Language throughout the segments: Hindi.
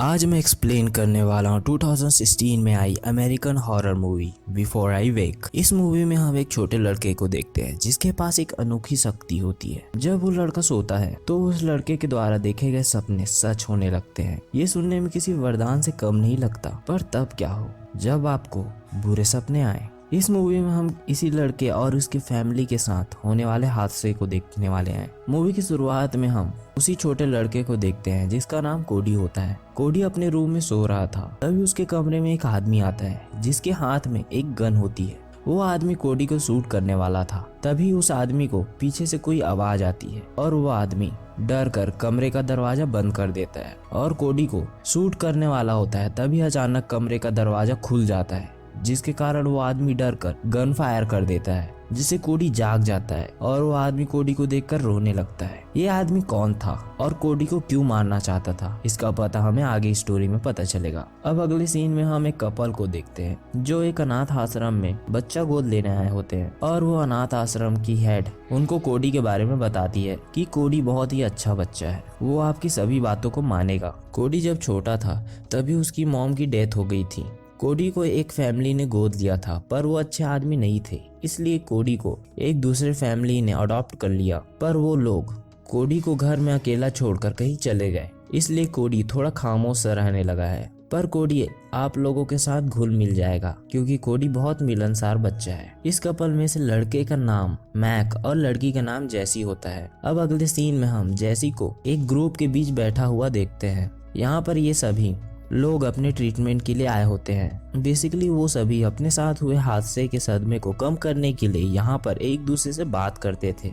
आज मैं एक्सप्लेन करने वाला हूँ 2016 में आई American horror movie before I wake. इस मूवी में हम एक छोटे लड़के को देखते हैं जिसके पास एक अनोखी शक्ति होती है। जब वो लड़का सोता है तो उस लड़के के द्वारा देखे गए सपने सच होने लगते हैं। ये सुनने में किसी वरदान से कम नहीं लगता, पर तब क्या हो जब आपको बुरे सपने आए। इस मूवी में हम इसी लड़के और उसकी फैमिली के साथ होने वाले हादसे को देखने वाले हैं। मूवी की शुरुआत में हम उसी छोटे लड़के को देखते हैं जिसका नाम कोडी होता है। कोडी अपने रूम में सो रहा था, तभी उसके कमरे में एक आदमी आता है जिसके हाथ में एक गन होती है। वो आदमी कोडी को शूट करने वाला था। तभी उस आदमी को पीछे से कोई आवाज आती है और वो आदमी डर कर कमरे का दरवाजा बंद कर देता है और कोडी को शूट करने वाला होता है। तभी अचानक कमरे का दरवाजा खुल जाता है, जिसके कारण वो आदमी डर कर गन फायर कर देता है, जिससे कोडी जाग जाता है और वो आदमी कोडी को देखकर रोने लगता है। ये आदमी कौन था और कोडी को क्यों मारना चाहता था, इसका पता हमें आगे स्टोरी में पता चलेगा। अब अगले सीन में हम एक कपल को देखते हैं जो एक अनाथ आश्रम में बच्चा गोद लेने आए होते हैं और वो अनाथ आश्रम की हेड उनको कोडी के बारे में बताती है कि कोडी बहुत ही अच्छा बच्चा है, वो आपकी सभी बातों को मानेगा। कोडी जब छोटा था तभी उसकी मॉम की डेथ हो गई थी। कोडी को एक फैमिली ने गोद लिया था, पर वो अच्छे आदमी नहीं थे, इसलिए कोडी को एक दूसरे फैमिली ने अडॉप्ट कर लिया। पर वो लोग कोडी को घर में अकेला छोड़कर कहीं चले गए, इसलिए कोडी थोड़ा खामोश रहने लगा है। पर कोडी आप लोगों के साथ घुल मिल जाएगा क्योंकि कोडी बहुत मिलनसार बच्चा है। इस कपल में से लड़के का नाम मैक और लड़की का नाम जैसी होता है। अब अगले सीन में हम जैसी को एक ग्रुप के बीच बैठा हुआ देखते हैं। यहाँ पर ये सभी लोग अपने ट्रीटमेंट के लिए आए होते हैं। बेसिकली वो सभी अपने साथ हुए हादसे के सदमे को कम करने के लिए यहाँ पर एक दूसरे से बात करते थे।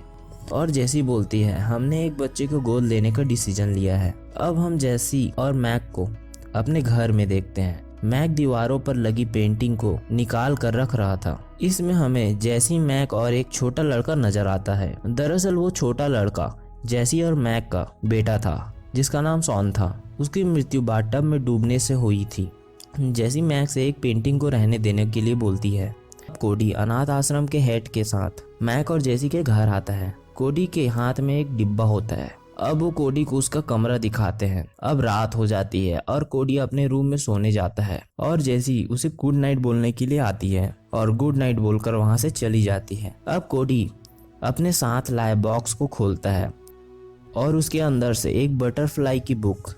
और जैसी बोलती है, हमने एक बच्चे को गोद लेने का डिसीजन लिया है। अब हम जैसी और मैक को अपने घर में देखते हैं। मैक दीवारों पर लगी पेंटिंग को निकाल कर रख रहा था। इसमें हमें जैसी, मैक और एक छोटा लड़का नजर आता है। दरअसल वो छोटा लड़का जैसी और मैक का बेटा था जिसका नाम सॉन था। उसकी मृत्यु बाथटब में डूबने से हुई थी। जैसी मैक से एक पेंटिंग को रहने देने के लिए बोलती है। कोडी अनाथ आश्रम के हेड के साथ मैक और जैसी के घर आता है। कोडी के हाथ में एक डिब्बा होता है। अब वो कोडी को उसका कमरा दिखाते हैं। अब रात हो जाती है और कोडी अपने रूम में सोने जाता है और जैसी उसे गुड नाइट बोलने के लिए आती है और गुड नाइट बोलकर वहां से चली जाती है। अब कोडी अपने साथ लाए बॉक्स को खोलता है और उसके अंदर से एक बटरफ्लाई की बुक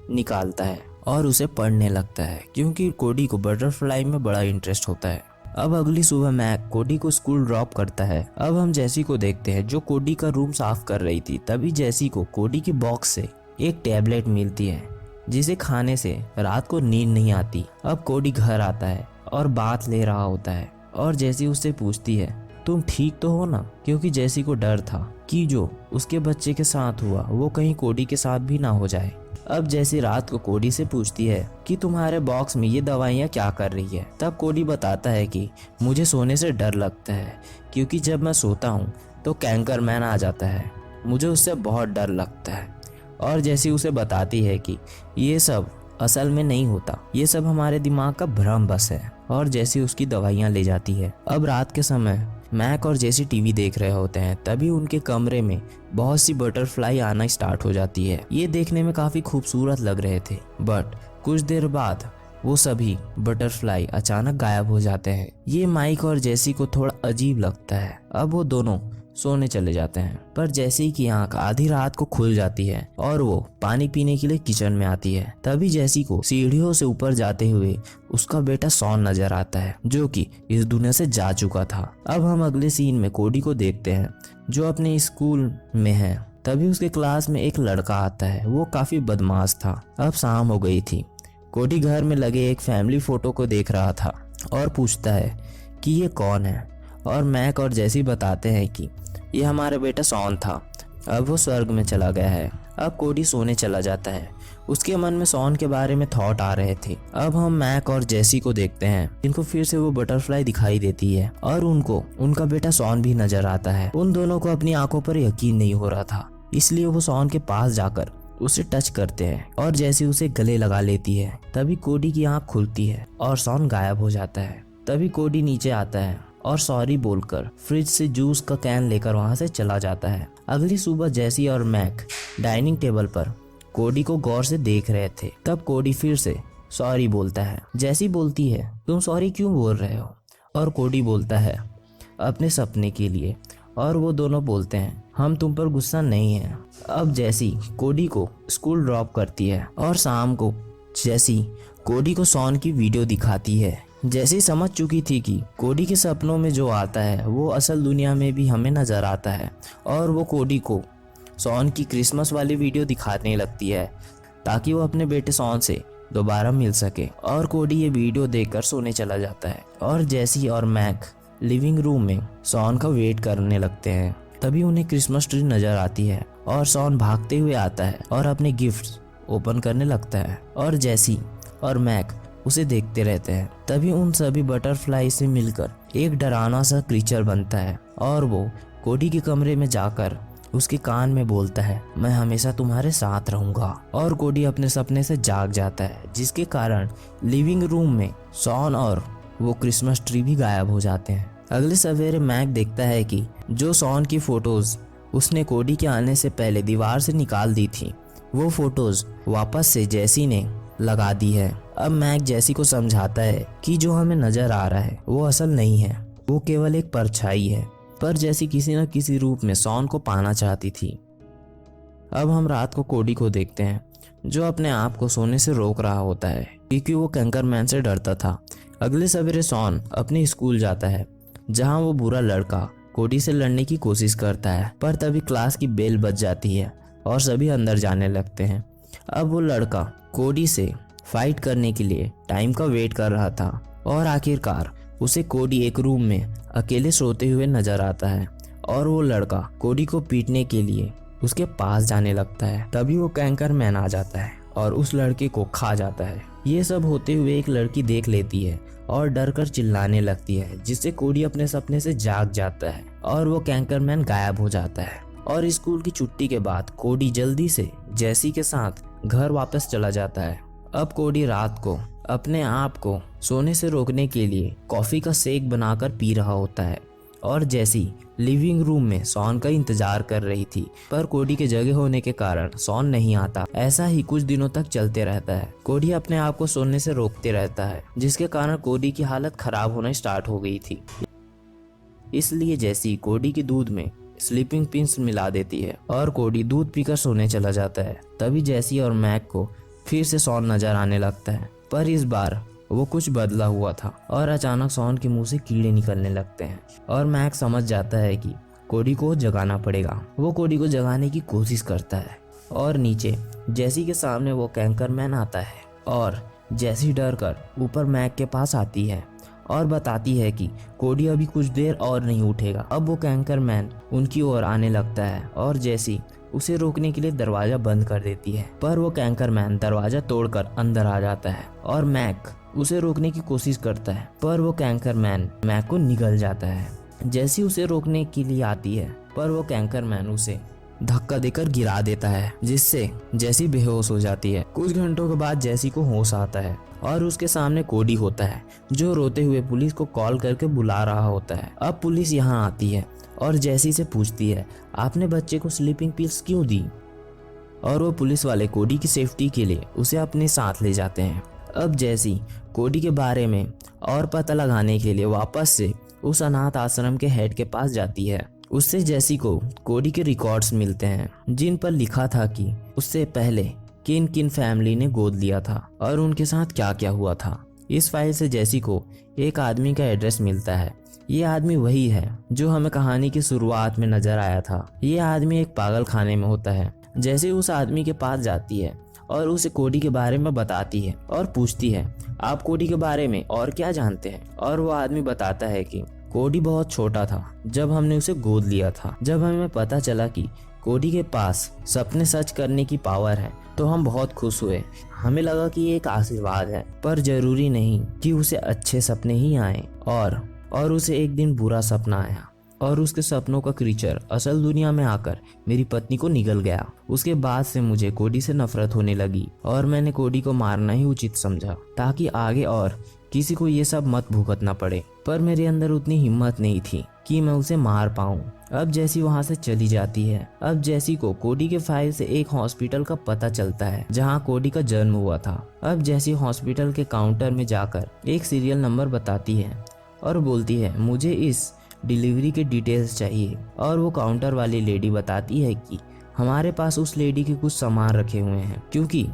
निकालता है और उसे पढ़ने लगता है क्योंकि कोडी को बटरफ्लाई में बड़ा इंटरेस्ट होता है। अब अगली सुबह मैक कोडी को स्कूल ड्रॉप करता है। अब हम जैसी को देखते हैं जो कोडी का रूम साफ कर रही थी। तभी जैसी को कोडी के बॉक्स से एक टैबलेट मिलती है जिसे खाने से रात को नींद नहीं आती। अब कोडी घर आता है और बात ले रहा होता है और जैसी उससे पूछती है, तुम ठीक तो हो ना? क्योंकि जैसी को डर था कि जो उसके बच्चे के साथ हुआ वो कहीं कोडी के साथ भी ना हो जाए। अब जैसी रात को कोडी से पूछती है कि तुम्हारे बॉक्स में ये दवाइयाँ क्या कर रही है। तब कोडी बताता है कि मुझे सोने से डर लगता है क्योंकि जब मैं सोता हूँ तो कैंकर मैन आ जाता है, मुझे उससे बहुत डर लगता है। और जैसी उसे बताती है कि ये सब असल में नहीं होता, ये सब हमारे दिमाग का भ्रम बस है। और जैसी उसकी दवाइयाँ ले जाती है। अब रात के समय मैक और जैसी टीवी देख रहे होते हैं। तभी उनके कमरे में बहुत सी बटरफ्लाई आना स्टार्ट हो जाती है। ये देखने में काफी खूबसूरत लग रहे थे, बट कुछ देर बाद वो सभी बटरफ्लाई अचानक गायब हो जाते हैं। ये माइक और जैसी को थोड़ा अजीब लगता है। अब वो दोनों सोने चले जाते हैं, पर जैसी की आंख आधी रात को खुल जाती है और वो पानी पीने के लिए किचन में आती है। तभी जैसी को सीढ़ियों से ऊपर जाते हुए उसका बेटा सॉन नजर आता है जो कि इस दुनिया से जा चुका था। अब हम अगले सीन में कोडी को देखते हैं जो अपने स्कूल में है। तभी उसके क्लास में एक लड़का आता है, वो काफी बदमाश था। अब शाम हो गई थी। कोडी घर में लगे एक फैमिली फोटो को देख रहा था और पूछता है कि ये कौन है। और मैक और जैसी बताते हैं कि ये हमारा बेटा सॉन था, अब वो स्वर्ग में चला गया है। अब कोडी सोने चला जाता है। उसके मन में सॉन के बारे में थॉट आ रहे थे। अब हम मैक और जैसी को देखते हैं जिनको फिर से वो बटरफ्लाई दिखाई देती है और उनको उनका बेटा सॉन भी नजर आता है। उन दोनों को अपनी आंखों पर यकीन नहीं हो रहा था, इसलिए वो सॉन के पास जाकर उसे टच करते हैं और जैसी उसे गले लगा लेती है। तभी कोडी की आंख खुलती है और सॉन गायब हो जाता है। तभी कोडी नीचे आता है और सॉरी बोलकर फ्रिज से जूस का कैन लेकर वहां से चला जाता है। अगली सुबह जैसी और मैक डाइनिंग टेबल पर कोडी को गौर से देख रहे थे। तब कोडी फिर से सॉरी बोलता है। जैसी बोलती है तुम सॉरी क्यों बोल रहे हो, और कोडी बोलता है अपने सपने के लिए, और वो दोनों बोलते हैं हम तुम पर गुस्सा नहीं है। अब जैसी कोडी को स्कूल ड्रॉप करती है और शाम को जैसी कोडी को शॉन की वीडियो दिखाती है। जैसी समझ चुकी थी कि कोडी के सपनों में जो आता है वो असल दुनिया में भी हमें नजर आता है, और वो कोडी को शॉन की क्रिसमस वाली वीडियो दिखाने लगती है ताकि वो अपने बेटे शॉन से दोबारा मिल सके। और कोडी ये वीडियो देखकर सोने चला जाता है, और जैसी और मैक लिविंग रूम में शॉन का वेट करने लगते हैं। तभी उन्हें क्रिसमस ट्री नजर आती है और शॉन भागते हुए आता है और अपने गिफ्ट्स ओपन करने लगता है, और जैसी और मैक उसे देखते रहते हैं। तभी उन सभी बटरफ्लाई से मिलकर एक डरावना सा क्रीचर बनता है, और वो कोडी के कमरे में जाकर उसके कान में बोलता है मैं हमेशा तुम्हारे साथ रहूंगा। और कोडी अपने सपने से जाग जाता है, जिसके कारण लिविंग रूम में शॉन और वो क्रिसमस ट्री भी गायब हो जाते हैं। अगले सवेरे मैक देखता है कि जो शॉन की फोटोज उसने कोडी के आने से पहले दीवार से निकाल दी थी, वो फोटोज वापस से जैसी ने लगा दी है। अब मैक जैसी को समझाता है कि जो हमें नजर आ रहा है वो असल नहीं है, वो केवल एक परछाई है। पर जैसी किसी न किसी रूप में शॉन को पाना चाहती थी। अब हम रात को कोडी को देखते हैं जो अपने आप को सोने से रोक रहा होता है क्योंकि वो कैंकरमैन से डरता था। अगले सवेरे शॉन अपने स्कूल जाता है जहां वो बुरा लड़का कोडी से लड़ने की कोशिश करता है, पर तभी क्लास की बेल बज जाती है और सभी अंदर जाने लगते हैं। अब वो लड़का कोडी से फाइट करने के लिए टाइम का वेट कर रहा था, और आखिरकार उसे कोडी एक रूम में अकेले सोते हुए नजर आता है, और वो लड़का कोडी को पीटने के लिए उसके पास जाने लगता है। तभी वो कैंकरमैन आ जाता है और उस लड़के को खा जाता है। ये सब होते हुए एक लड़की देख लेती है और डर कर चिल्लाने लगती है, जिससे कोडी अपने सपने से जाग जाता है और वो कैंकरमैन गायब हो जाता है। और स्कूल की छुट्टी के बाद कोडी जल्दी से जैसी के साथ घर वापस चला जाता है। अब कोडी रात को अपने आप को सोने से रोकने के लिए कॉफी का शेक बनाकर पी रहा होता है, और जैसी लिविंग रूम में शॉन का इंतजार कर रही थी, पर कोडी के जगह होने के कारण शॉन नहीं आता। ऐसा ही कुछ दिनों तक चलते रहता है। कोडी अपने आप को सोने से रोकते रहता है, जिसके कारण कोडी की हालत खराब होना स्टार्ट हो गई थी। इसलिए जैसी कोडी के दूध में स्लीपिंग पिल्स मिला देती है और कोडी दूध पीकर सोने चला जाता है। तभी जैसी और मैक को फिर से शॉन नजर आने लगता है, पर इस बार वो कुछ बदला हुआ था, और अचानक शॉन के मुंह से कीड़े निकलने लगते हैं और मैक समझ जाता है कि कोडी को जगाना पड़ेगा। वो कोडी को जगाने की कोशिश करता है, और नीचे जैसी के सामने वो कैंकरमैन आता है, और जैसी डर कर ऊपर मैक के पास आती है और बताती है कि कोडी अभी कुछ देर और नहीं उठेगा। अब वो कैंकरमैन उनकी ओर आने लगता है और जैसी उसे रोकने के लिए दरवाजा बंद कर देती है, पर वो कैंकरमैन दरवाजा तोड़कर अंदर आ जाता है और मैक उसे रोकने की कोशिश करता है, पर वो कैंकरमैन मैक को निगल जाता है। जैसी उसे रोकने के लिए आती है, पर वो कैंकरमैन उसे धक्का देकर गिरा देता है, जिससे जैसी बेहोश हो जाती है। कुछ घंटों के बाद जैसी को होश आता है और उसके सामने कोडी होता है, जो रोते हुए पुलिस को कॉल करके बुला रहा होता है। अब पुलिस यहाँ आती है और जैसी से पूछती है आपने बच्चे को स्लीपिंग पिल्स क्यों दी, और वो पुलिस वाले कोडी की सेफ्टी के लिए उसे अपने साथ ले जाते हैं। अब जैसी कोडी के बारे में और पता लगाने के लिए वापस से उस अनाथ आश्रम के हेड के पास जाती है। उससे जैसी को कोडी के रिकॉर्ड्स मिलते हैं, जिन पर लिखा था कि उससे पहले किन किन फैमिली ने गोद लिया था और उनके साथ क्या क्या हुआ था। इस फाइल से जैसी को एक आदमी का एड्रेस मिलता है। ये आदमी वही है जो हमें कहानी की शुरुआत में नजर आया था। ये आदमी एक पागल खाने में होता है। जैसे उस आदमी के पास जाती है और उसे कोडी के बारे में बताती है और पूछती है आप कोडी के बारे में और क्या जानते हैं, और वो आदमी बताता है कि कोडी बहुत छोटा था जब हमने उसे गोद लिया था। जब हमें पता चला कि कोडी के पास सपने सच करने की पावर है तो हम बहुत खुश हुए। हमें लगा कि ये एक आशीर्वाद है, पर जरूरी नहीं कि उसे अच्छे सपने ही आए। और उसे एक दिन बुरा सपना आया और उसके सपनों का क्रीचर असल दुनिया में आकर मेरी पत्नी को निगल गया। उसके बाद से मुझे कोडी से नफरत होने लगी और मैंने कोडी को मारना ही उचित समझा ताकि आगे और किसी को ये सब मत भुगतना पड़े। पर मेरे अंदर उतनी हिम्मत नहीं थी कि मैं उसे मार पाऊं। अब जैसी वहां से चली जाती है। अब जैसी को कोडी के फाइल से एक हॉस्पिटल का पता चलता है जहां कोडी का जन्म हुआ था। अब जैसी हॉस्पिटल के काउंटर में जाकर एक सीरियल नंबर बताती है और बोलती है मुझे इस डिलीवरी के डिटेल्स चाहिए। और वो काउंटर वाली लेडी बताती है कि हमारे पास उस लेडी के कुछ सामान रखे हुए हैं, क्योंकि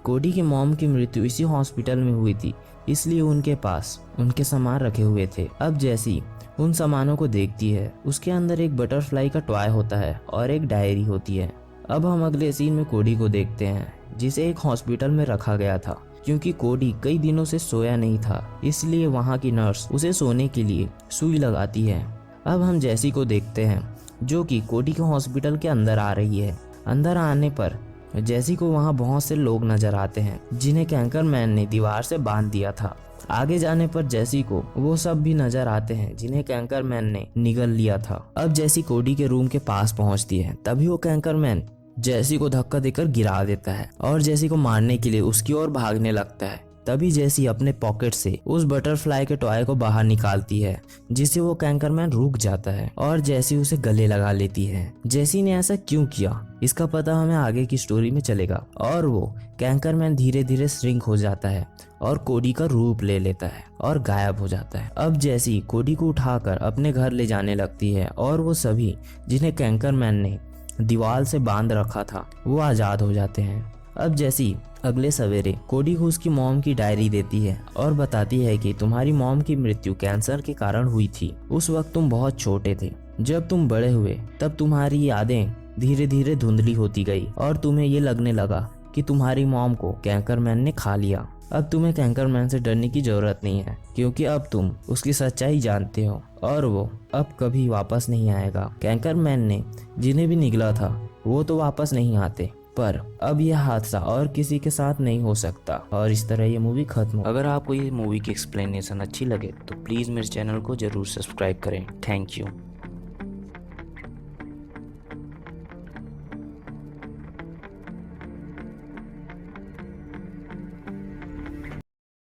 कोडी के मॉम की मृत्यु इसी हॉस्पिटल में हुई थी, इसलिए उनके पास उनके सामान रखे हुए थे। अब जैसी उन सामानों को देखती है, उसके अंदर एक बटरफ्लाई का टॉय होता है और एक डायरी होती है। अब हम अगले सीन में कोडी को देखते हैं, जिसे एक हॉस्पिटल में रखा गया था, क्योंकि कोडी कई दिनों से सोया नहीं था, इसलिए वहाँ की नर्स उसे सोने के लिए सुई लगाती है। अब हम जैसी को देखते हैं, जो कि कोडी के हॉस्पिटल के अंदर आ रही है। अंदर आने पर जैसी को वहाँ बहुत से लोग नजर आते हैं, जिन्हें कैंकरमैन ने दीवार से बांध दिया था। आगे जाने पर जैसी को वो सब भी नजर आते हैं जिन्हें कैंकरमैन ने निगल लिया था। अब जैसी कोडी के रूम के पास पहुंचती है, तभी वो कैंकरमैन जैसी को धक्का देकर गिरा देता है और जैसी को मारने के लिए उसकी ओर भागने लगता है। तभी जैसी अपने पॉकेट से उस बटरफ्लाई के टॉय को बाहर निकालती है, जिससे वो कैंकरमैन रुक जाता है और जैसी उसे गले लगा लेती है। जैसी ने ऐसा क्यों किया, इसका पता हमें आगे की स्टोरी में चलेगा। और वो कैंकरमैन धीरे धीरे श्रिंक हो जाता है और कोडी का रूप ले लेता है और गायब हो जाता है। अब जैसी कोडी को उठाकर अपने घर ले जाने लगती है और वो सभी जिन्हें कैंकरमैन ने दीवार से बांध रखा था वो आजाद हो जाते हैं। अब जैसी अगले सवेरे कोडी को उसकी मॉम की डायरी देती है और बताती है कि तुम्हारी मॉम की मृत्यु कैंसर के कारण हुई थी। उस वक्त तुम बहुत छोटे थे। जब तुम बड़े हुए तब तुम्हारी यादें धीरे धीरे धुंधली होती गई और तुम्हें ये लगने लगा कि तुम्हारी मॉम को कैंकरमैन ने खा लिया। अब तुम्हें कैंकरमैन से डरने की जरूरत नहीं है, क्योंकि अब तुम उसकी सच्चाई जानते हो और वो अब कभी वापस नहीं आएगा। कैंकरमैन ने जिन्हें भी निगला था वो तो वापस नहीं आते, पर अब यह हादसा और किसी के साथ नहीं हो सकता। और इस तरह ये मूवी खत्म। अगर आपको ये मूवी की एक्सप्लेनेशन अच्छी लगे तो प्लीज़ मेरे चैनल को जरूर सब्सक्राइब करें। Thank you.